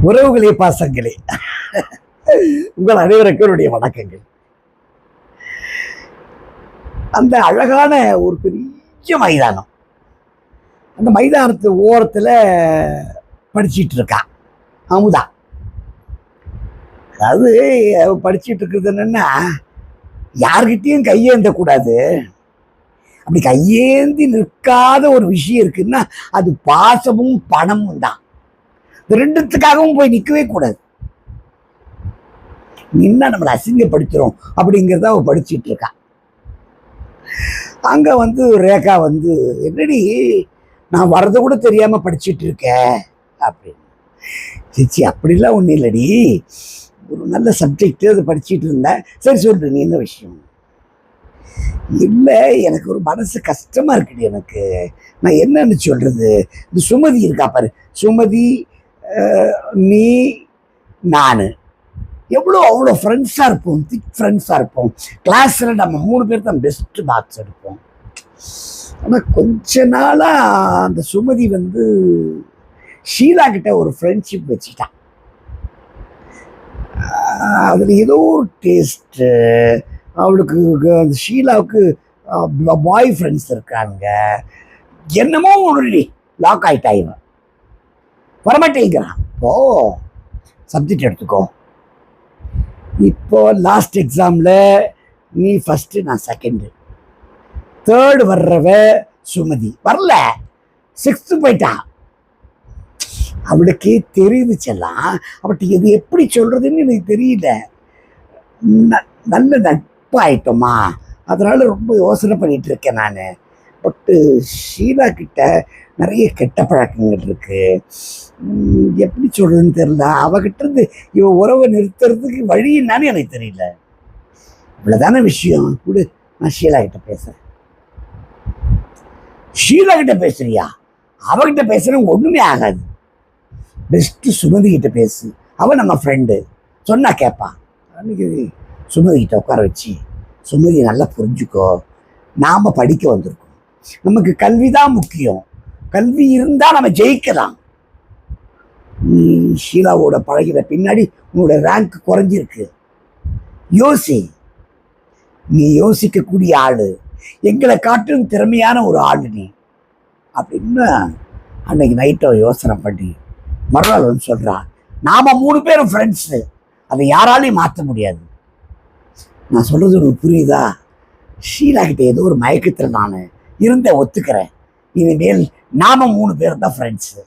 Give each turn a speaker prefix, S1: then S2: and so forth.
S1: உறவுகளே, பாசங்களே, உங்கள் அனைவருக்கும் என்னுடைய வணக்கங்கள். அந்த அழகான ஒரு பெரிய மைதானம், அந்த மைதானத்து ஓரத்தில் படிச்சிட்டு இருக்கா அமுதா. அதாவது படிச்சிட்டு இருக்கிறது என்னன்னா, யார்கிட்டையும் கையேந்த கூடாது. அப்படி கையேந்தி நிற்காத ஒரு விஷயம் இருக்குன்னா அது பாசமும் பணமும் தான். ரெண்டுத்துக்காகவும் போய் நிற்கவே கூடாது. நின்னா நம்மளை அசிங்கப்படுத்துறோம் அப்படிங்கிறத அவ படிச்சுட்டு இருக்கா. அங்க ரேகா என்னடி நான் வர்றதை கூட தெரியாம படிச்சுட்டு இருக்கேன் அப்படின்னு. சிச்சி, அப்படிலாம் ஒன்றும் இல்லடி, ஒரு நல்ல சப்ஜெக்ட் அதை படிச்சுட்டு இருந்தேன். சரி சொல்றேன், நீ என்ன விஷயம்? இல்லை, எனக்கு ஒரு மனசு கஷ்டமா இருக்குடி. எனக்கு நான் என்னன்னு சொல்றது, இந்த சுமதி இருக்கா பாரு, சுமதி, நீ, நான் அவ்வளோ ஃப்ரெண்ட்ஸாக இருப்போம், திக் ஃப்ரெண்ட்ஸாக இருப்போம். கிளாஸில் நம்ம 3 பேர் தான் பெஸ்ட் மார்க்ஸ் எடுப்போம். ஆனால் கொஞ்ச நாளாக அந்த சுமதி ஷீலா கிட்ட ஒரு ஃப்ரெண்ட்ஷிப் வச்சுட்டான். அதில் ஏதோ ஒரு டேஸ்ட்டு. அவளுக்கு அந்த ஷீலாவுக்கு பாய் ஃப்ரெண்ட்ஸ் இருக்காங்க. என்னமோ ஒன்று லாக் ஆகிட்டா, இவன் வரமாட்டேங்கிறான். இப்போ சப்ஜெக்ட் எடுத்துக்கோ. இப்போ லாஸ்ட் எக்ஸாமில் நீ ஃபஸ்ட்டு, நான் செகண்டு, தேர்டு வர்றவ சுமதி வரல, 6th போயிட்டா. அவளுக்கே தெரியுதுச்செல்லாம். அவட்ட இது எப்படி சொல்றதுன்னு எனக்கு தெரியல. நல்ல நட்பாயிட்டோமா, அதனால ரொம்ப யோசனை பண்ணிட்டு இருக்கேன் நான். பட்டு ஷீலா கிட்ட நிறைய கெட்ட பழக்கங்கள் இருக்கு. எப்படி சொல்றதுன்னு தெரியல. அவகிட்ட இருந்து இவ உறவை நிறுத்துறதுக்கு வழி என்னன்னு எனக்கு தெரியல. இவ்வளவுதான விஷயம். கூட நான் ஷீலா கிட்ட பேசுறேன். ஷீலா கிட்ட பேசுறியா? அவகிட்ட பேசுறேன், ஒண்ணுமே ஆகாது. பெஸ்ட் சுமதி கிட்ட பேசு, அவ நம்ம ஃப்ரெண்டு, சொன்னா கேட்பான். அன்னைக்கு சுமதி கிட்ட உட்கார வச்சு, சுமதி நல்லா புரிஞ்சுக்கோ, நாம படிக்க வந்திருக்கோம், நமக்கு கல்விதான் முக்கியம், கல்வி இருந்தா நம்ம ஜெயிக்கலாம். நீ ஷீலாவோட பழகிற பின்னாடி உன்னோட ரேங்க் குறைஞ்சிருக்கு. யோசி, நீ யோசிக்கக்கூடிய ஆளு, எங்களை காட்டும் திறமையான ஒரு ஆளு நீ அப்படின்னு அன்னைக்கு நைட்டோ யோசனை பண்ணி மறுநாள் சொல்றான். நாம 3 பேரும் ஃப்ரெண்ட்ஸு, அதை யாராலையும் மாற்ற முடியாது. நான் சொல்றது உனக்கு புரியுதா? ஷீலா கிட்ட ஏதோ ஒரு மயக்கத்தில் நான் இருந்த ஒத்துக்கிறேன். இனிமேல் நாம 3 பேரும் தான் ஃப்ரெண்ட்ஸு.